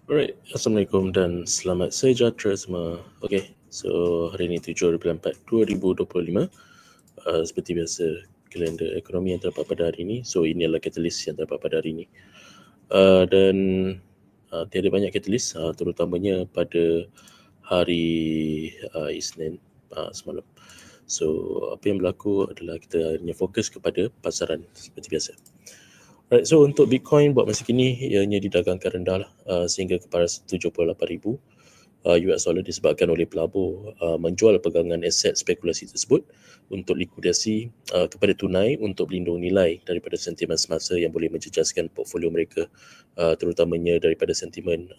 Alright, Assalamualaikum dan selamat sejahtera semua. Okay, so hari ini 7/4/2025. Seperti biasa, kalender ekonomi yang terdapat pada hari ini. So, ini adalah catalyst yang terdapat pada hari ini. Dan tiada banyak catalyst, terutamanya pada hari Isnin semalam. So, apa yang berlaku adalah kita hanya fokus kepada pasaran seperti biasa. Alright, so untuk Bitcoin buat masa kini ianya didagangkan rendah sehingga ke paras 78,000 US dollar disebabkan oleh pelabur menjual pegangan aset spekulasi tersebut untuk likuidasi kepada tunai untuk berlindung nilai daripada sentimen semasa yang boleh menjejaskan portfolio mereka, terutamanya daripada sentimen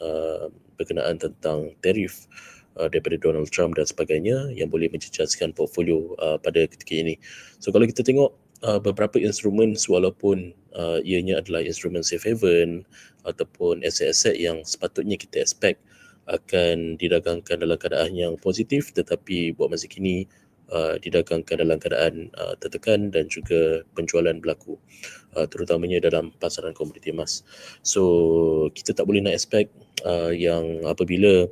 berkenaan tentang tarif daripada Donald Trump dan sebagainya yang boleh menjejaskan portfolio pada ketika ini. So kalau kita tengok beberapa instrumen, walaupun ianya adalah instrumen safe haven ataupun aset-aset yang sepatutnya kita expect akan didagangkan dalam keadaan yang positif, tetapi buat masa kini didagangkan dalam keadaan tertekan dan juga penjualan berlaku, terutamanya dalam pasaran komoditi emas. So kita tak boleh nak expect yang apabila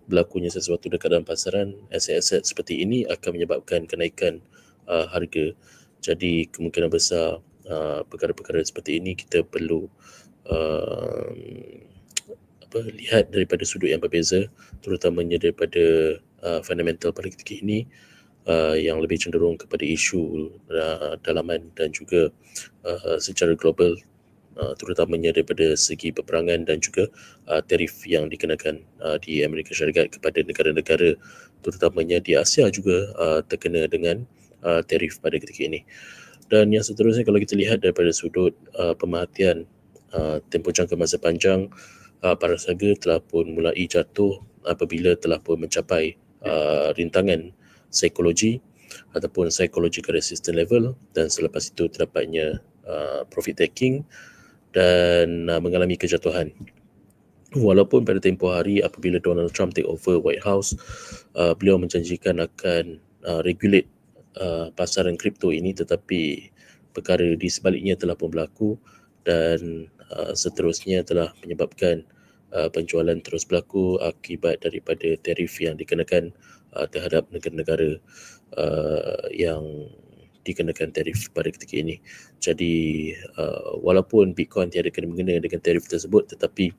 berlakunya sesuatu dekat dalam pasaran, aset-aset seperti ini akan menyebabkan kenaikan harga. Jadi kemungkinan besar perkara-perkara seperti ini kita perlu lihat daripada sudut yang berbeza, terutamanya daripada fundamental pada ketika ini yang lebih cenderung kepada isu dalaman dan juga secara global, terutamanya daripada segi peperangan dan juga tarif yang dikenakan di Amerika Syarikat kepada negara-negara, terutamanya di Asia juga terkena dengan tarif pada ketika ini. Dan yang seterusnya, kalau kita lihat daripada sudut pemerhatian tempoh jangka masa panjang, paras harga telah pun mulai jatuh apabila telah pun mencapai rintangan psikologi ataupun psychological resistance level, dan selepas itu terdapatnya profit taking dan mengalami kejatuhan. Walaupun pada tempoh hari apabila Donald Trump take over White House, beliau menjanjikan akan regulate pasaran kripto ini, tetapi perkara di sebaliknya telah pun berlaku dan seterusnya telah menyebabkan penjualan terus berlaku akibat daripada tarif yang dikenakan terhadap negara-negara yang dikenakan tarif pada ketika ini. Jadi walaupun Bitcoin tiada kena-mengena dengan tarif tersebut, tetapi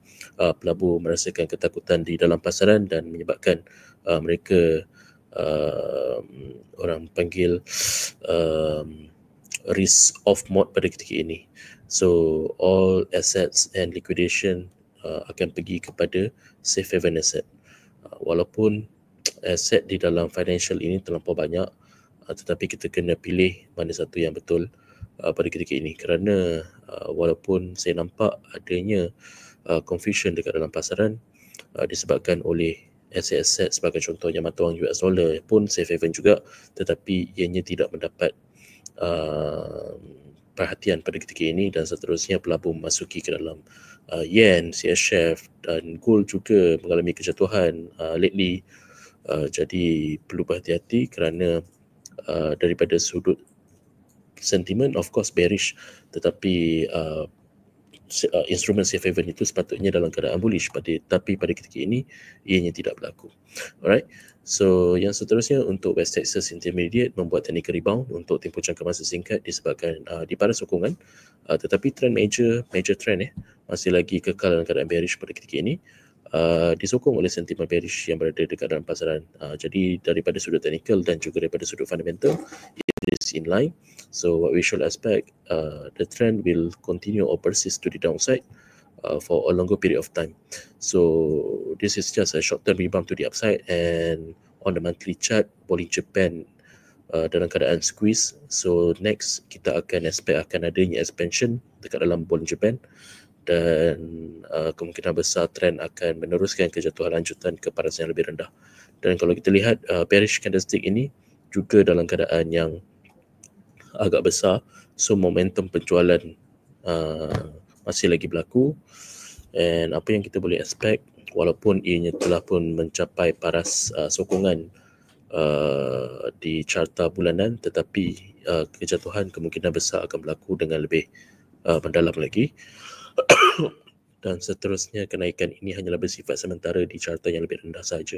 pelabur merasakan ketakutan di dalam pasaran dan menyebabkan mereka orang panggil risk off mode pada ketika ini. So all assets and liquidation akan pergi kepada safe haven asset. Walaupun aset di dalam financial ini terlampau banyak, tetapi kita kena pilih mana satu yang betul pada ketika ini, kerana walaupun saya nampak adanya confusion dekat dalam pasaran disebabkan oleh aset-aset sebagai contohnya mata wang US dollar pun safe haven juga, tetapi ianya tidak mendapat perhatian pada ketika ini, dan seterusnya pelabur memasuki ke dalam yen, CHF dan gold juga mengalami kejatuhan lately. Jadi perlu berhati-hati kerana daripada sudut sentimen of course bearish, tetapi instrumen safe haven itu sepatutnya dalam keadaan bullish, tapi pada ketika ini ianya tidak berlaku. Alright, so yang seterusnya untuk West Texas Intermediate membuat technical rebound untuk tempoh jangka masa singkat disebabkan di paras sokongan, tetapi trend major trend masih lagi kekal dalam keadaan bearish pada ketika ini, disokong oleh sentimen bearish yang berada dekat dalam pasaran. Jadi daripada sudut technical dan juga daripada sudut fundamental, it is in line. So what we should expect, the trend will continue or persist to the downside for a longer period of time. So this is just a short-term rebound to the upside, and on the monthly chart, Bollinger Japan dalam keadaan squeeze. So next kita akan expect akan adanya expansion dekat dalam Bollinger Japan, dan kemungkinan besar trend akan meneruskan kejatuhan lanjutan ke paras yang lebih rendah. Dan kalau kita lihat bearish candlestick ini juga dalam keadaan yang agak besar, so momentum penjualan masih lagi berlaku, and apa yang kita boleh expect, walaupun ianya telah pun mencapai paras sokongan di carta bulanan, tetapi kejatuhan kemungkinan besar akan berlaku dengan lebih mendalam lagi dan seterusnya kenaikan ini hanyalah bersifat sementara di carta yang lebih rendah saja.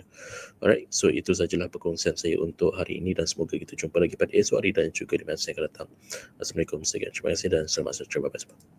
Alright, so itu sajalah perkongsian saya untuk hari ini dan semoga kita jumpa lagi pada esok hari dan juga di masa yang akan datang. Assalamualaikum, terima kasih dan selamat sejahtera. Bye-bye.